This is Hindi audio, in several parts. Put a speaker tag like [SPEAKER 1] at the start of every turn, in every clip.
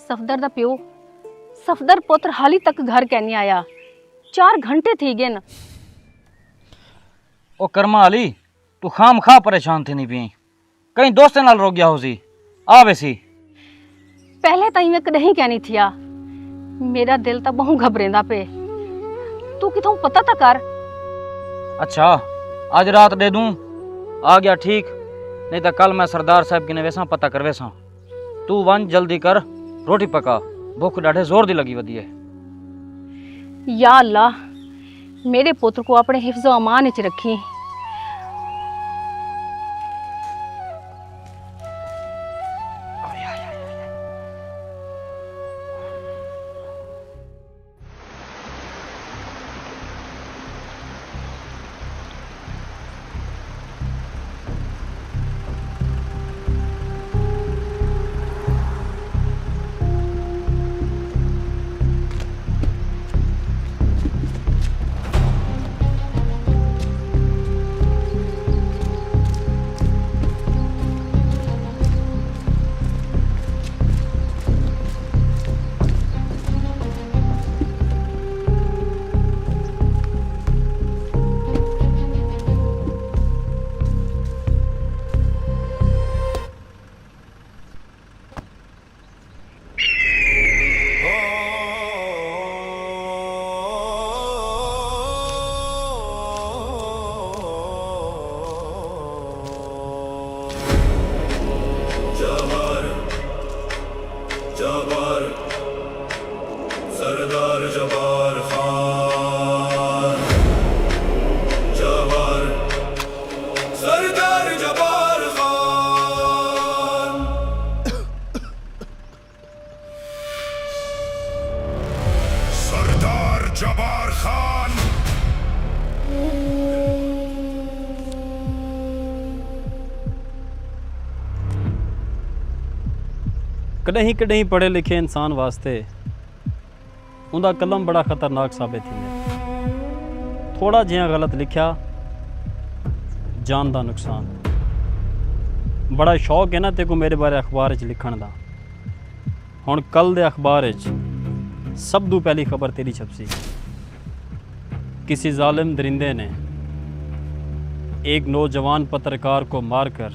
[SPEAKER 1] सफदर दा प्यो सफदर पुत्र हाली तक घर कैनी आया। 4 घंटे थी गए न।
[SPEAKER 2] ओ कर्मा अली तू खाम खा परेशान थी नहीं पी कहीं दोस्त नाल रो गया हो सी आ वैसी
[SPEAKER 1] पहले तो मैं कदे कहनी थिया मेरा दिल तो बहु घबरेंदा पे तू किथों पता तो कर।
[SPEAKER 2] अच्छा आज रात दे दूं आ गया ठीक नहीं तो कल मैं सरदार साहब की ने वैसा पता कर वैसा तू वन जल्दी कर रोटी पका भूख डाढ़े जोर दी लगी वधी है।
[SPEAKER 1] या अल्लाह मेरे पुत्र को अपने हिफ्ज़ो अमान विच रखी।
[SPEAKER 3] कॾहिं कॾहिं पढ़े लिखे इंसान वास्ते उनका कलम बड़ा खतरनाक साबित थींदे। थोड़ा जिहा गलत लिखा जान का नुकसान। बड़ा शौक है ना तेको मेरे बारे अखबार च लिखण दा। हुण कल दे अखबार च सब तो पहली खबर तेरी छपसी। किसी जालिम दरिंदे ने एक नौजवान पत्रकार को मारकर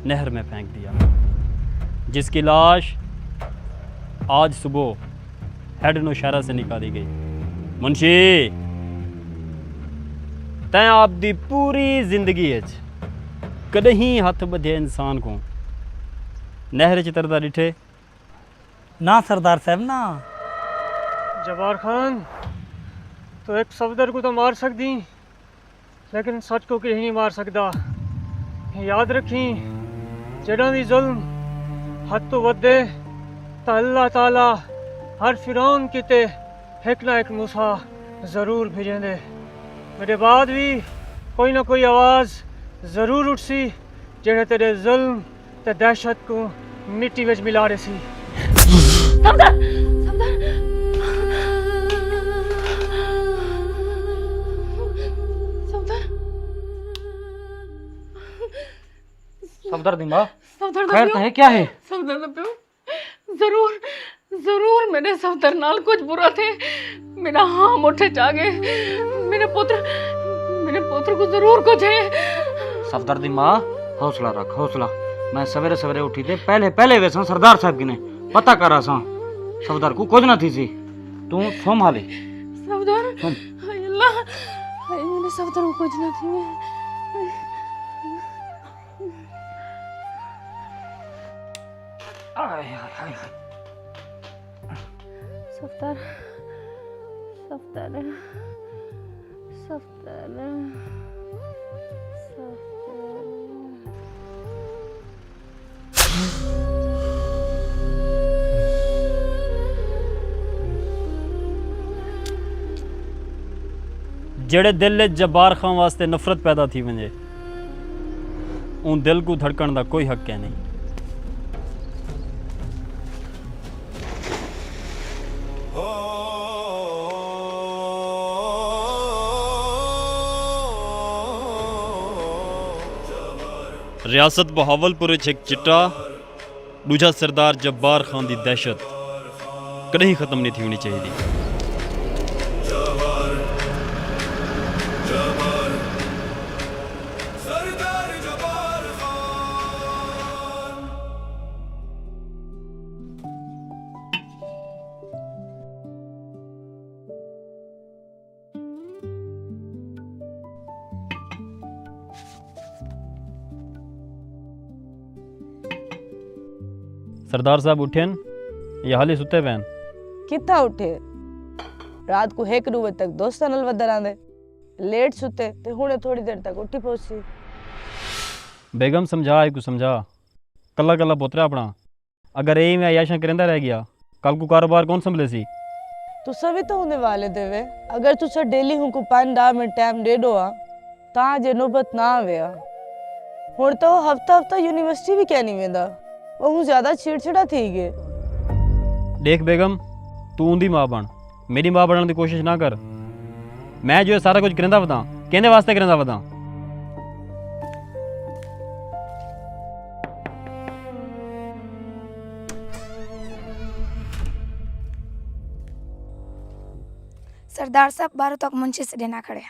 [SPEAKER 3] नहर में फेंक दिया, जिसकी लाश आज सुबह हेड नौशहरा से निकाली गई। मुंशी तैं आपकी पूरी जिंदगी कदहीं हथ बधे इंसान को नहर च तरदा डिठे?
[SPEAKER 4] ना सरदार साहब ना।
[SPEAKER 5] जबार खान तो एक सफदर को तो मार सकती लेकिन सच को कहीं नहीं मार सकता। याद रखी जड़ा भी जुल्म हद तो वधे तो अल्लाह ताला हर फिरौन किते एक ना एक मूसा जरूर भेजेंदे। मेरे बाद भी कोई ना कोई आवाज़ जरूर उठसी जेड़े तेरे जुल्म ते दहशत को मिट्टी विच मिला रही सी।
[SPEAKER 1] सफदर सफदर
[SPEAKER 2] सफदर दिमा
[SPEAKER 1] सफदर
[SPEAKER 2] खैर तो है क्या है?
[SPEAKER 1] सफदर दा प्यो जरूर जरूर मेरे सफदर नाल कुछ बुरा थे। मेरा हाँ मुठे चा गए। मेरे पुत्र को जरूर कुछ है।
[SPEAKER 2] सफदर दी माँ हौसला रख हौसला। मैं सवेरे सवेरे उठी थे पहले पहले वैसा सरदार साहब की ने पता करा सा सफदर को कुछ ना थी सी तू सोम हाले
[SPEAKER 1] सफदर हाय अल्लाह हाय मेरे सफदर को कुछ ना थी। सफदर सफदर सफदर
[SPEAKER 3] जेड़े दिल जब्बार खां वास्ते नफरत पैदा थी वजे उन दिल को धड़कण का कोई हक है नहीं। रियासत बहावलपुर एक चिट्टा दूजा सरदार जब्बार खान की दहशत कहीं ख़त्म नहीं थी होनी चाहिए। सरदार साहब उठेन या हाली सुते पैन?
[SPEAKER 6] किथा उठे? रात को 1 बजे तक दोस्तां नाल वधर आंदे, लेट सुते ते हुणे थोड़ी देर तक उठी पहुंची।
[SPEAKER 3] बेगम समझा आई को समझा, कला कला पुत्र अपना, अगर यही मैं अयाशा करेंदा रह गया कल को कारोबार कौन संभले सी?
[SPEAKER 6] तुसा भी तो होने वाले देवे, अगर तुसा डेली हुनको 5-10 मिनट टाइम दे दो तां जे नौबत ना आवेया। हुण तो हफ्ता हफ्ता यूनिवर्सिटी भी क्या नहीं वेंदा, वो ज्यादा चिड़चिड़ा थी गए।
[SPEAKER 3] देख बेगम, तू उंदी मां बन, मेरी मां बनने की कोशिश ना कर। मैं जो है सारा कुछ करेंदा वदा, कहने वास्ते करेंदा वदा।
[SPEAKER 7] सरदार साहब 12 तक मुंशी से देना खड़े।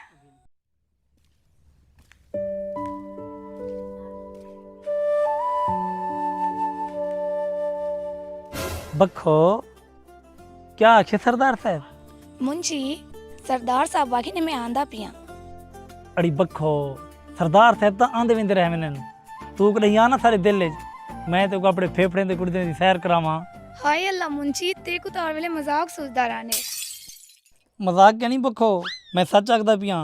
[SPEAKER 4] बखो क्या आखे सरदार साहब?
[SPEAKER 7] मुंशी सरदार साहब वाकई ने मैं आंदा पिया।
[SPEAKER 4] अड़ी बखो सरदार साहब तो आंदे विंदे रह मैंने, तू को नहीं आना सारे दिल मैं तो अपने फेफड़े दे कुड़दे दी सैर करावां।
[SPEAKER 7] हाय अल्लाह मुंशी ते को तो हर वेले मजाक सोचदा रहने।
[SPEAKER 4] मजाक क्या नहीं बखो, मैं सच आखदा पिया।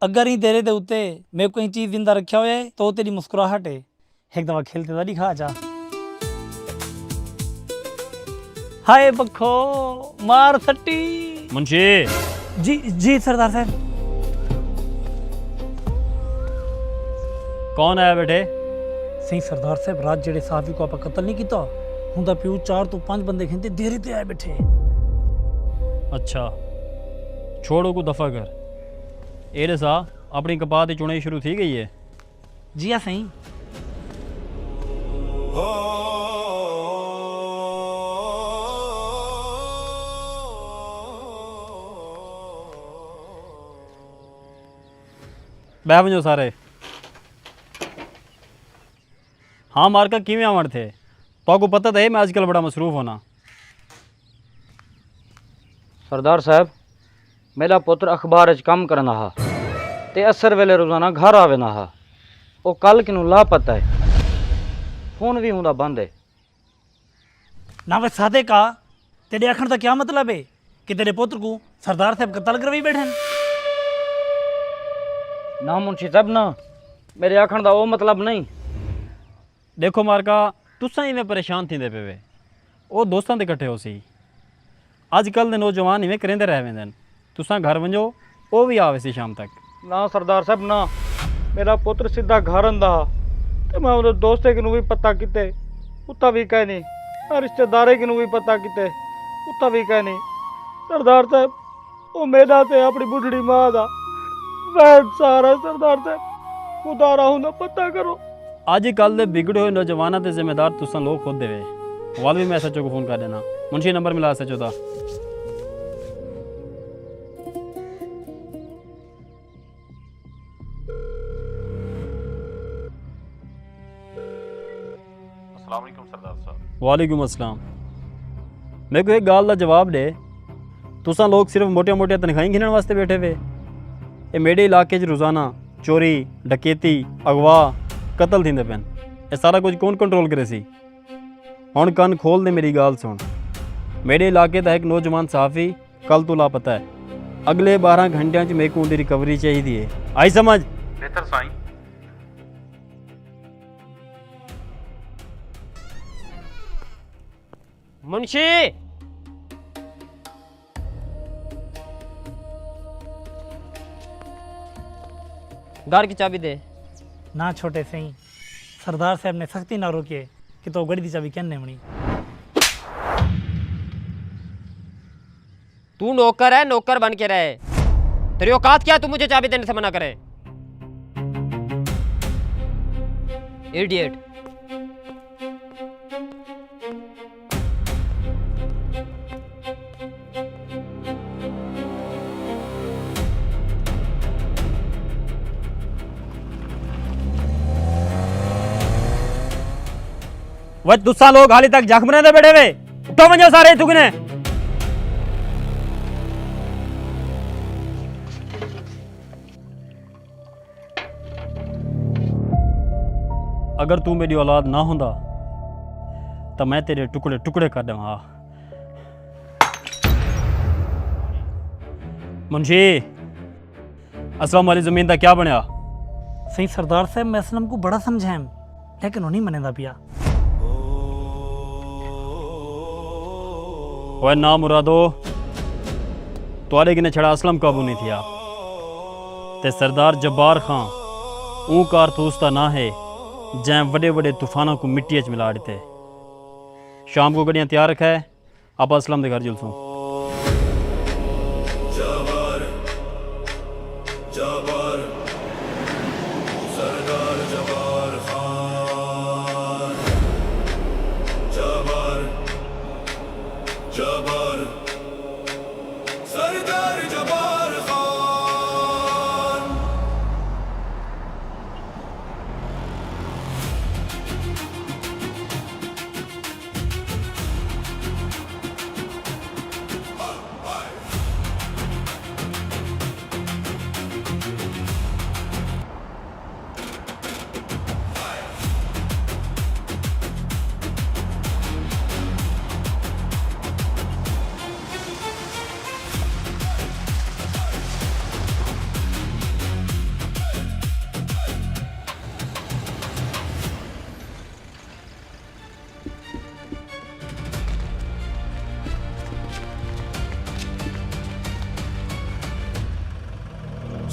[SPEAKER 4] अगर ही तेरे दे उत्ते मैं कोई चीज जिंदा रखा होए तो तेरी मुस्कुराहट है एक दफा खेलते दा दिखा जा। हाय बखो मार सट्टी।
[SPEAKER 3] मुंशी
[SPEAKER 4] जी सरदार साहब।
[SPEAKER 3] कौन आया बेटे?
[SPEAKER 4] सही सरदार साहब, रात जेड़े साहबी को आप कत्ल नहीं किया हुंदा पियो 4 तो 5 बंदे खेंते देरी ते आए बैठे।
[SPEAKER 3] अच्छा छोड़ो को दफा कर। एरे सा अपनी कपात की चुनाई शुरू थी गई है?
[SPEAKER 4] जी हाँ सही।
[SPEAKER 3] बह वजो सारे। हाँ मार्का किवें आवण थे? तो को पता तो है मैं आजकल बड़ा मसरूफ होना।
[SPEAKER 2] सरदार साहब, मेरा पुत्र अखबार च काम करना हा ते असर वेले रोजाना घर आवे ना हा। वो कल किनू लापता है, फोन भी हुंदा बंद है।
[SPEAKER 4] ना वे सादे का तेरे आखण का क्या मतलब है कि तेरे पुत्र को सरदार साहब कत्ल करवाई बैठे?
[SPEAKER 2] ना मुंशी साहब ना, मेरे आखण का वो मतलब नहीं।
[SPEAKER 3] देखो मार्का तुसा ही में परेशान थी पे वे, वो दोस्तों के इकट्ठे हो सी। अजकल के नौजवान इवें करेंदे रह वेंदे। तुसा घर वंजो वो भी आवे सी शाम तक।
[SPEAKER 5] ना सरदार साहब ना, मेरा पुत्र सीधा घर आंदा ते मैं उहदे दोस्ते किनू भी पता किते उत्ता भी कह नहीं, और रिश्तेदारे किनू भी पता किते उत्ता भी कह नहीं। सरदार साहब वो मेरा ते अपनी बुढ़ड़ी मां दा वैद सारा। सरदार साहब खुदा राहू ना पता करो।
[SPEAKER 3] अजकल के बिगड़े हुए नौजवानों के जिम्मेदार तुसा लोग खुद देवे। वाल भी मैं सचो को फोन कर देना। मुंशी नंबर मिला सचो दा। वालेकुम अस्सलाम। मेरे को एक गाल का जवाब दे। तुसा लोग सिर्फ मोटिया मोटिया तनखाही गिनने वास्ते बैठे हुए। ये मेरे इलाके रोज़ाना चोरी डकैती अगवा कतल थींदे पैन। ये सारा कुछ कौन कंट्रोल करे सी? हुण कन खोल दे मेरी गाल सुन। मेरे इलाके का एक नौजवान सहाफ़ी कल तो लापता है। अगले 12 घंटिया मेरे को उनकी रिकवरी चाहिए। आई समझ?
[SPEAKER 8] बेहतर साईं।
[SPEAKER 9] मुंशी घर की चाबी दे।
[SPEAKER 4] ना छोटे सही, सरदार साहब ने सख्ती ना रोके कि तो गड़ी दी चाबी कहने मनी।
[SPEAKER 9] तू नौकर है, नौकर बन के रहे। तेरी औकात क्या है तू मुझे चाबी देने से मना करे? इडियट।
[SPEAKER 3] वह तुसा लोग हाली तक जख्म दे बैठे वे उठो वंजो सारे तुगने अगर तू मेरी औलाद ना होंदा तो मैं तेरे टुकड़े टुकड़े कर देवा। मुंशी असलम वाली जमीन का क्या बनया?
[SPEAKER 4] सही सरदार साहब मैं असलम को बड़ा समझाएं लेकिन वो नहीं मनेदा पिया।
[SPEAKER 3] वह ना मुरादो तुआरे किने छड़ा असलम काबू नहीं थिया ते सरदार जब्बार खां ऊ कारतूस ता ना है जै बड़े बड़े तूफानों को मिट्टी च मिला देते। शाम को गड्डियां तैयार रखा है आप असलम के घर जुलसूं।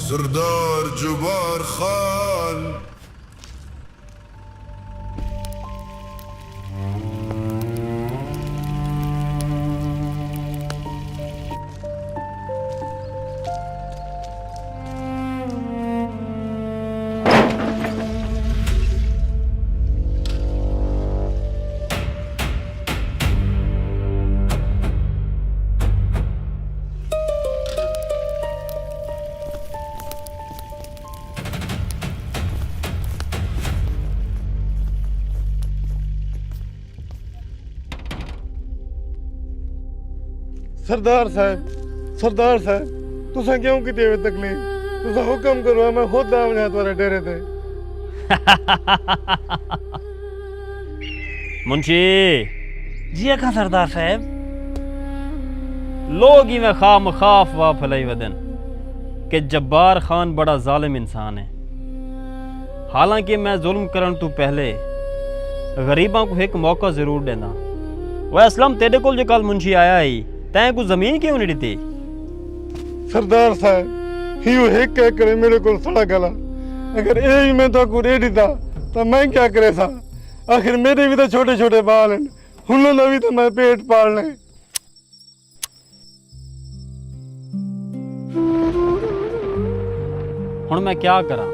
[SPEAKER 8] सरदार जुबार खान सरदार साहब तुसा क्यों की तकलीफ तुसा हुक्म करो मैं खुद आऊंगा तुम्हारे डेरे ते।
[SPEAKER 3] मुंशी
[SPEAKER 4] जी अखा सरदार साहब
[SPEAKER 3] लोग ही में खाम खाफ वाह फलाई वदन कि जब्बार खान बड़ा जालिम इंसान है। हालांकि मैं जुल्म करन तू पहले गरीबां को एक मौका जरूर देना। वह असलम तेरे को जो कल मुंशी आया ही तैं को जमीन क्यों नहीं दी?
[SPEAKER 8] सरदार साहब हियो एक करे मेरे को सड़ा गला अगर यही मैं तो को दे दीता तो मैं क्या करे सा। आखिर मेरे भी तो छोटे छोटे बाल हैं हुन भी तो मैं पेट पालने।
[SPEAKER 3] हुन मैं क्या करा?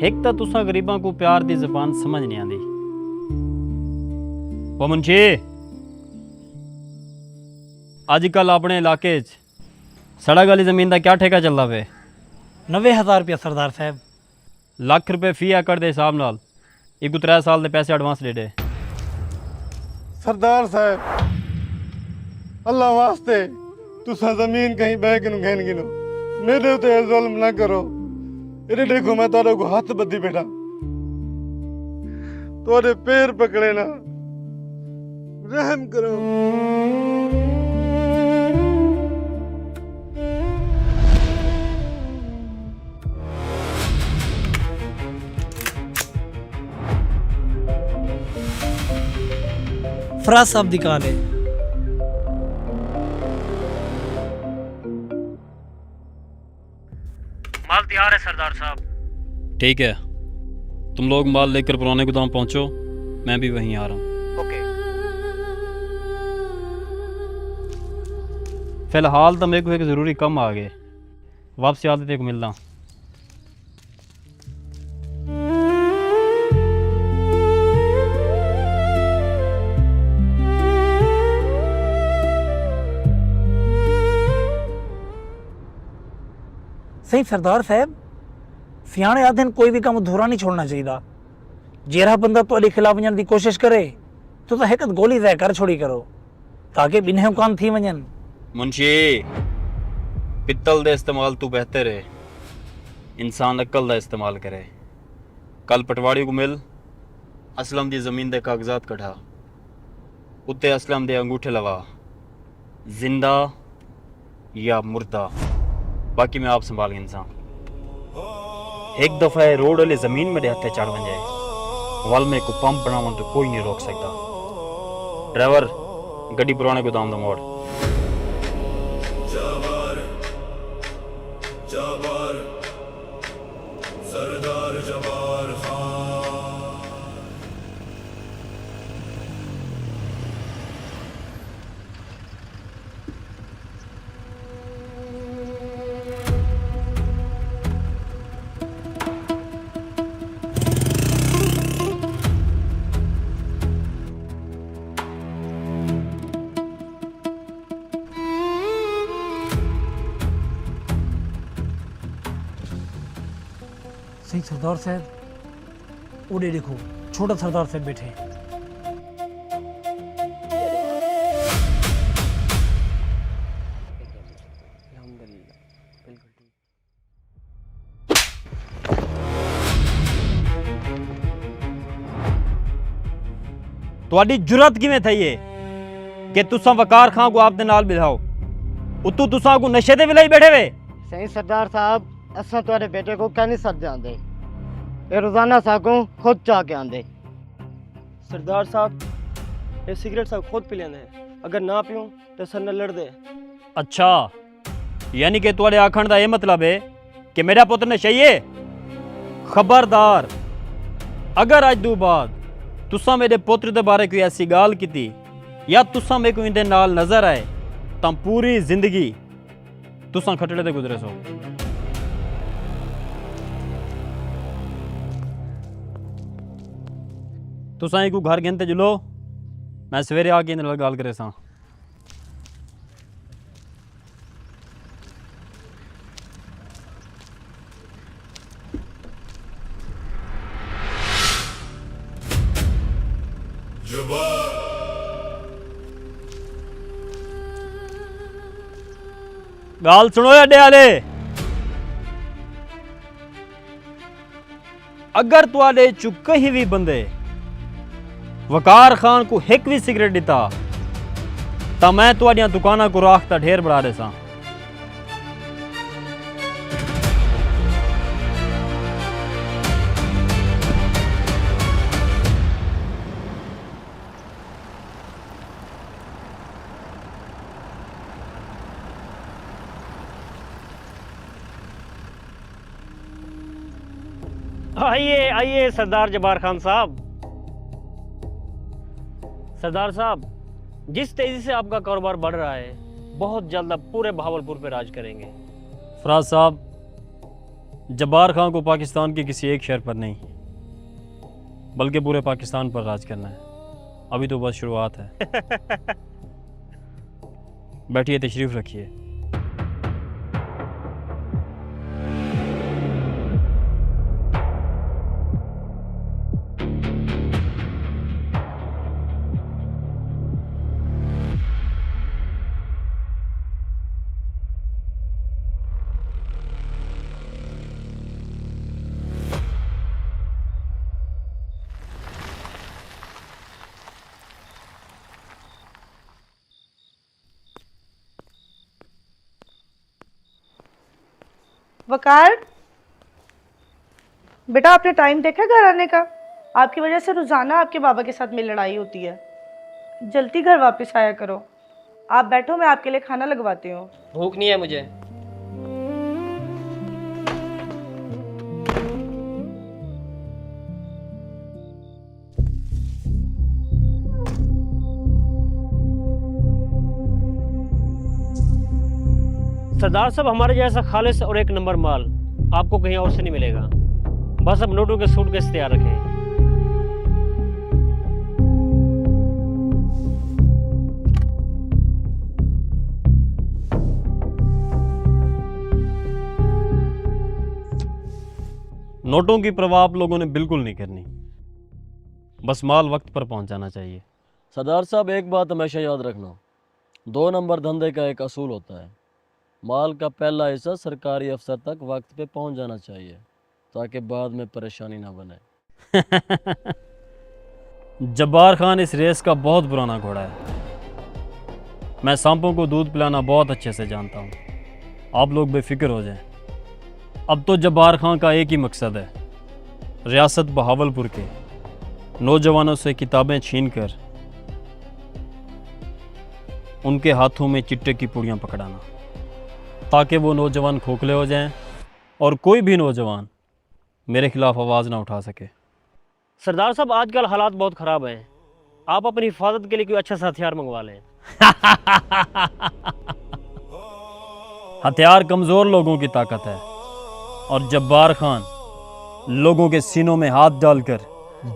[SPEAKER 3] एक तो तुसा गरीबां को प्यार दी जबान समझ नहीं आती। वो मुंशी अजकल अपने इलाके सड़क वाली जमीन का क्या ठेका चलता पे?
[SPEAKER 4] 90,000 रुपया सरदार साहब।
[SPEAKER 3] लाख रुपए फी एकड़ के हिसाब नाल एक 3 साल के पैसे एडवांस दे दे।
[SPEAKER 8] सरदार साहब अल्लाह वास्ते तुसा जमीन कहीं बह के घेन गिनो मेरे उते जुल्म ना करो। इधर देखो मैं तारे को हाथ बद्दी बैठा तोरे पैर पकड़े ना रहम करो।
[SPEAKER 4] फराज साहब दी कॉल है।
[SPEAKER 3] माल तैयार है सरदार साहब। ठीक है तुम लोग माल लेकर पुराने गोदाम पहुंचो मैं भी वहीं आ रहा हूँ।
[SPEAKER 4] ओके।
[SPEAKER 3] फिलहाल तो मेरे को एक ज़रूरी काम आ गए वापसी आते तेरे को मिलना।
[SPEAKER 4] सही सरदार साहब सियाने आदि कोई भी काम अधूरा नहीं छोड़ना चाहिए। जेड़ा बंदा ਤੁਹਾਡੇ खिलाफ वञण ਦੀ कोशिश करे तो हिक गोली तय कर छोड़ी करो ताकि बिन्हें कान थी वञनि।
[SPEAKER 3] मुंशी पित्तल दे इस्तेमाल तू बेहतर है, इंसान अक्ल दा इस्तेमाल करे। कल पटवाड़ी को मिल, असलम दी जमीन दे कागजात कढ़ा, उत्ते असलम दे अंगूठे लगा, जिंदा या मुर्दा, बाकी मैं आप संभाल इंसान। एक दफा ये रोड वाले जमीन में हथे चढ़ बन जाए, वल में को पंप बनावन तो कोई नहीं रोक सकता। ड्राइवर गड्डी पुराने गोदाम दा मोड़।
[SPEAKER 4] सही सरदार साहब, उड़े देखो छोटा सरदार साहब बैठे हैं।
[SPEAKER 3] ਤੁਹਾਡੀ ਜੁਰਤ ਕਿਵੇਂ ਥਈ ਏ ਕਿ ਤੁਸੀਂ ਵਕਾਰ ਖਾਂ ਕੋ ਆਪਦੇ ਨਾਲ ਬਿਠਾਓ, ਉਤੋਂ ਤੁਸੀਂ ਕੋ ਨਸ਼ੇ ਦੇ ਵਿਲਾਈ ਬੈਠੇ ਵੇ।
[SPEAKER 10] सही सरदार साहब, असा तुम्हारे बेटे को कह नहीं सकते आंदे, ये रोजाना सागों खुद चाह के आंदे।
[SPEAKER 5] सरदार साहब ये सिगरेट साहब खुद पी लेंदे, अगर ना पियूं तो सर न लड़ दे।
[SPEAKER 3] अच्छा, यानी कि तुम्हारे आखण का यह मतलब है कि मेरा पुत्र नशई है। खबरदार, अगर अज दो बाद तुसा मेरे पुत्र के बारे कोई ऐसी गाल की या तुसा मेरे को इनके नाल नजर आए तो पूरी जिंदगी तुसा खटड़े ते गुजरे सो। तुसा एक घर गिनते जुलो, मैं सवेरे आके इन्हें नाल गाल करे सा। गाल सुनो अड्डे वाले, अगर तुआडे चु कहीं भी बंदे वकार खान को एक भी सिगरेट दिता तो मैं तुआडियां दुकाना को राख दा ढेर बढ़ा देसा।
[SPEAKER 5] आइए आइए सरदार जबार खान साहब। सरदार साहब, जिस तेजी से आपका कारोबार बढ़ रहा है, बहुत जल्द आप पूरे बहावलपुर पे राज करेंगे।
[SPEAKER 3] फराज साहब, जब्बार खान को पाकिस्तान के किसी एक शहर पर नहीं बल्कि पूरे पाकिस्तान पर राज करना है। अभी तो बस शुरुआत है। बैठिए, तशरीफ रखिए।
[SPEAKER 6] वकार, बेटा आपने टाइम देखा घर आने का? आपकी वजह से रोजाना आपके बाबा के साथ मेरी लड़ाई होती है। जल्दी घर वापस आया करो। आप बैठो, मैं आपके लिए खाना लगवाती हूँ।
[SPEAKER 9] भूख नहीं है मुझे।
[SPEAKER 5] सरदार साहब, हमारे जैसा खालिस और एक नंबर माल आपको कहीं और से नहीं मिलेगा। बस अब नोटों के सूटकेस तैयार रखें।
[SPEAKER 3] नोटों की परवाह आप लोगों ने बिल्कुल नहीं करनी। बस माल वक्त पर पहुंच जाना चाहिए।
[SPEAKER 11] सरदार साहब एक बात हमेशा याद रखना, 2 नंबर धंधे का एक असूल होता है, माल का पहला हिस्सा सरकारी अफसर तक वक्त पे पहुंच जाना चाहिए ताकि बाद में परेशानी ना बने।
[SPEAKER 3] जब्बार खान इस रेस का बहुत पुराना घोड़ा है। मैं सांपों को दूध पिलाना बहुत अच्छे से जानता हूँ। आप लोग बेफिक्र हो जाएं। अब तो जब्बार खान का एक ही मकसद है, रियासत बहावलपुर के नौजवानों से किताबें छीनकर उनके हाथों में चिट्टे की पुड़ियाँ पकड़ाना, ताकि वो नौजवान खोखले हो जाएं और कोई भी नौजवान मेरे खिलाफ आवाज़ ना उठा सके।
[SPEAKER 10] सरदार साहब आजकल हालात बहुत ख़राब हैं, आप अपनी हिफाजत के लिए कोई अच्छा सा हथियार मंगवा लें।
[SPEAKER 3] हथियार कमज़ोर लोगों की ताकत है और जब्बार खान लोगों के सीनों में हाथ डालकर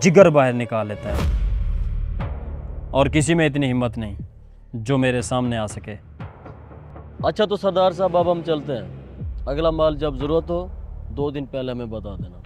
[SPEAKER 3] जिगर बाहर निकाल लेता है, और किसी में इतनी हिम्मत नहीं जो मेरे सामने आ सके।
[SPEAKER 11] अच्छा तो सरदार साहब अब हम चलते हैं, अगला माल जब ज़रूरत हो 2 दिन पहले हमें बता देना।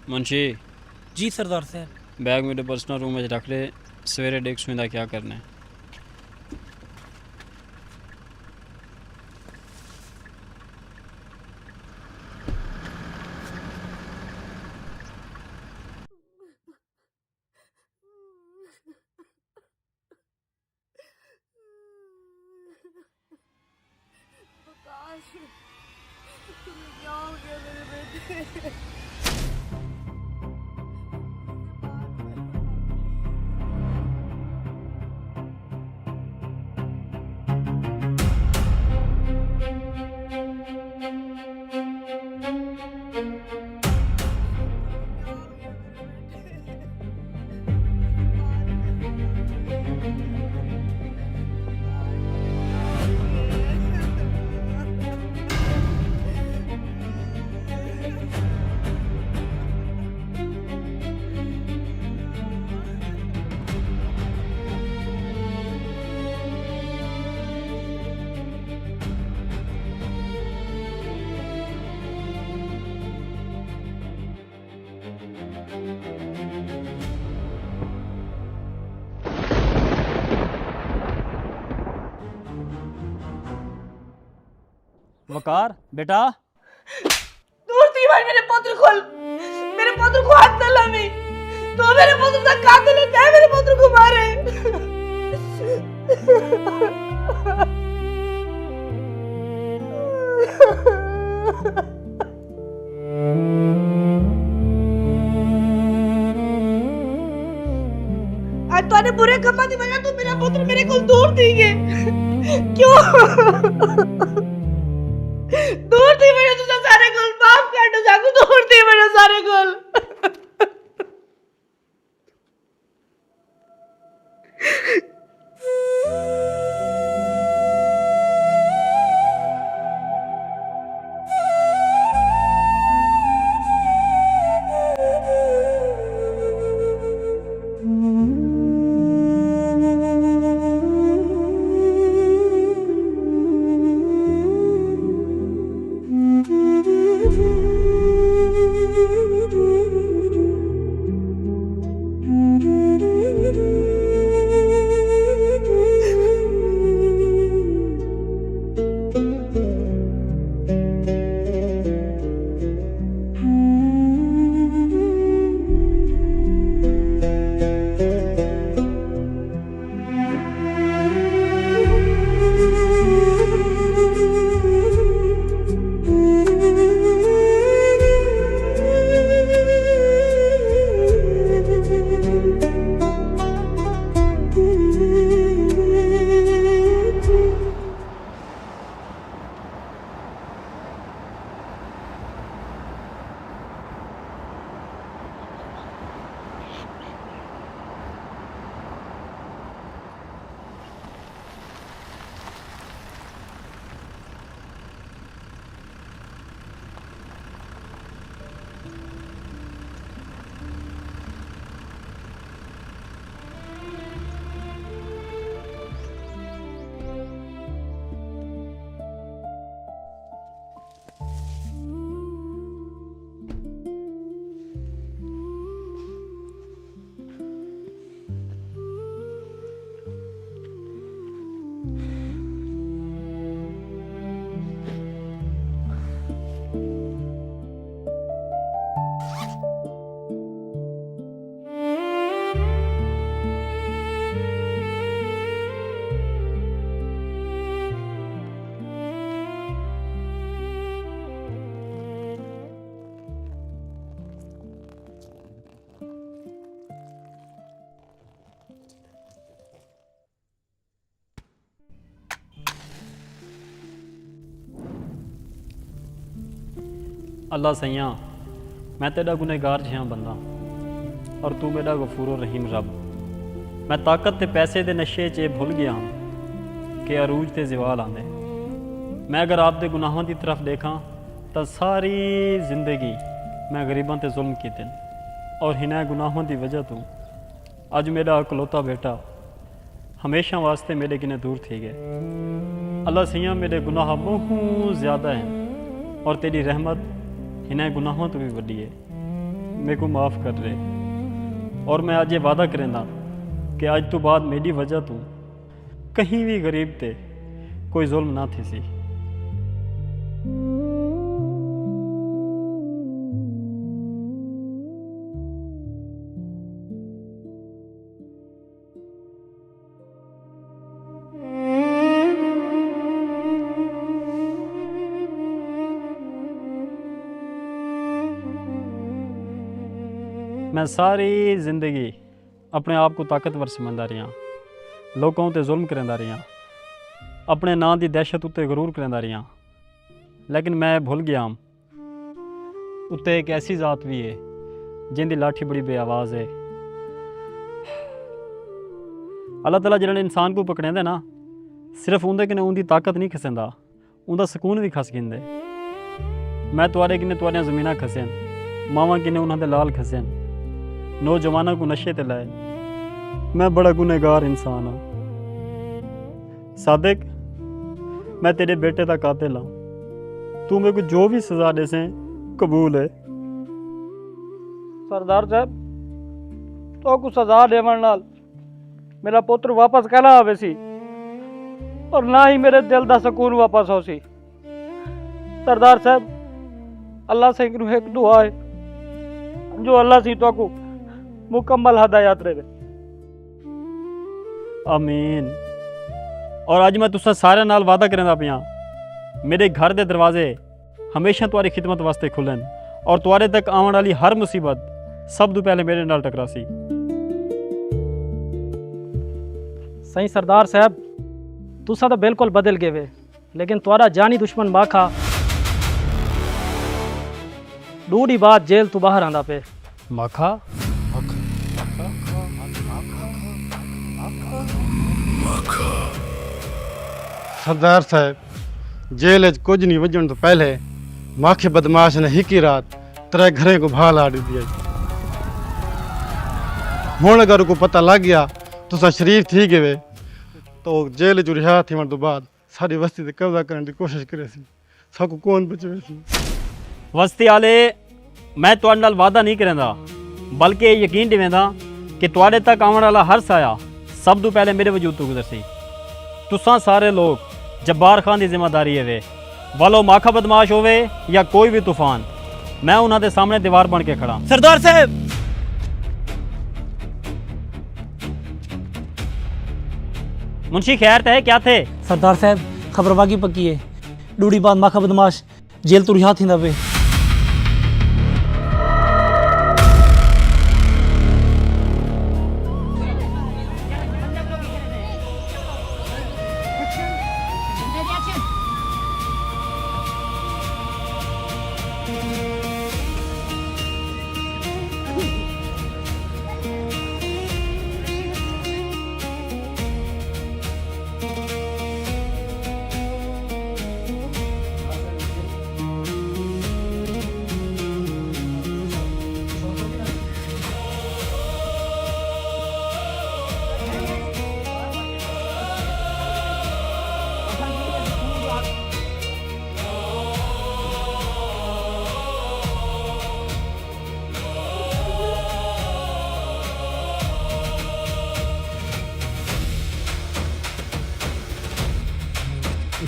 [SPEAKER 3] मुंशी
[SPEAKER 4] जी सरदार साहब।
[SPEAKER 3] बैग मेरे पर्सनल रूम में रख ले, सवेरे डेस्क में क्या करना है।
[SPEAKER 2] वकार बेटा,
[SPEAKER 6] दूर थी भाई मेरे पुत्र को हाथ न लानी, तो मेरे पुत्र का कातिल है, क्या मेरे पुत्र को मारे। आज तूने बुरे कमा दी वजह तू मेरा पुत्र मेरे को दूर थी गए, क्यों दूर थी मेरे तुझे सारे गुल माफ कर दो, जागू दूर थी मेरे सारे गुल।
[SPEAKER 3] अल्लाह सैयां मैं तेरा गुनहगार जिहा बंदा और तू मेरा गफूर रहीम रब। मैं ताकत ते पैसे दे नशे च भुल गया कि अरूज ते ज़वाल आंदे। मैं अगर आप दे गुनाहों की तरफ देखा तो सारी जिंदगी मैं गरीबों ते जुल्म कीते और हिना गुनाहों की वजह तो अज मेरा इकलौता बेटा हमेशा वास्ते मेरे किने दूर थी गए। अल्लाह सैयां मेरे गुनाह बहुत ज़्यादा हैं और तेरी रहमत इन्हें गुनाहों तो भी वड्डी है। मेरे को माफ़ कर रहे और मैं अज ये वादा करेंदा कि अज तो बाद मेरी वजह तो कहीं भी गरीब ते कोई जुल्म ना थी सी। मैं सारी जिंदगी अपने आप को ताकतवर समझदा रहा, लोगों ते जुल्म करदा रहा, अपने नां दी दहशत उत्ते गरूर करदा रहा, लेकिन मैं भुल गया उत्ते एक ऐसी जात भी है जिंदी लाठी बड़ी बेआवाज़ है। अल्लाह ताला जिहड़े इंसान को पकड़ेंदे ना सिर्फ उंदे कन्नै उंदी ताकत नहीं खसेंदा, उंदा सुकून भी खस गिंदे। मैं तुआरे किन्ने तुआरियां ज़मीनां खसेन, मावां किन्ने उन्हां दे लाल खसेन, नौजवानों को नशे ते लाए। मैं बड़ा गुनहगार इंसान हाँ सादिक, मैं तेरे बेटे का कातिल हाँ। तू मेरे को जो भी सजा दे से कबूल है।
[SPEAKER 4] सरदार साहब तो को सजा देवन नाल मेरा पुत्र वापस कहना आवे सी और ना ही मेरे दिल दा सुकून वापस हो सी। सरदार साहब अल्लाह से एक दुआ है जो अल्लाह सी तो को मुकम्मल हदायत रहे।
[SPEAKER 3] आमीन। और अज मैं तुसा सारे नाल वादा करदा पिया मेरे घर दे दरवाजे हमेशा तुम्हारी खिदमत वास्ते खुलन और तुम्हारे तक आने वाली हर मुसीबत सब तो पहले मेरे नाल टकरासी।
[SPEAKER 4] सही सरदार साहब तुसा तो बिल्कुल बदल गए वे, लेकिन तुम्हारा जानी दुश्मन माखा दूरी बात जेल तो बाहर आंदा पे।
[SPEAKER 3] माखा
[SPEAKER 8] सरदार साहब जेल कुछ नहीं वजन तो पहले माखे बदमाश ने हिकी रात तेरे घरे को भाल आड़ दिया। हुण अगर को पता लग गया तुसा शरीफ थी गए तो जेल जो रिहा थी तो बाद सारी बस्ती ते कब्जा करने की कोशिश करे सी, सबको कौन बचवे सी।
[SPEAKER 3] वस्ती आले मैं तुहाडे नाल वादा नहीं करदा बल्कि यकीन दिवेंदा कि तुहाडे तक आने वाला हर साया सब तो पहले मेरे वजूद तो गुजरसी। तुसां सारे लोग जब्बार खान की जिम्मेदारी है वे वालो माखा बदमाश होवे या कोई भी तूफान, मैं उन्हां दे सामने दीवार बन के खड़ा।
[SPEAKER 4] सरदार साहब
[SPEAKER 3] मुंशी खैर है क्या थे?
[SPEAKER 4] सरदार साहब खबर बाकी पक्की है, डूडी बाद माखा बदमाश जेल तो रिहा थींदा पे।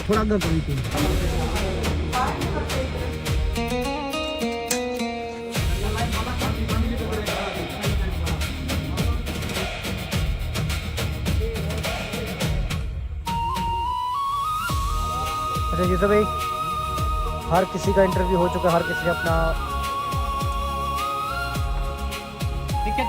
[SPEAKER 4] थोड़ा आगे करी
[SPEAKER 10] अच्छा यूसुफ भाई, हर किसी का इंटरव्यू हो चुका, हर किसी ने अपना
[SPEAKER 4] ठीक है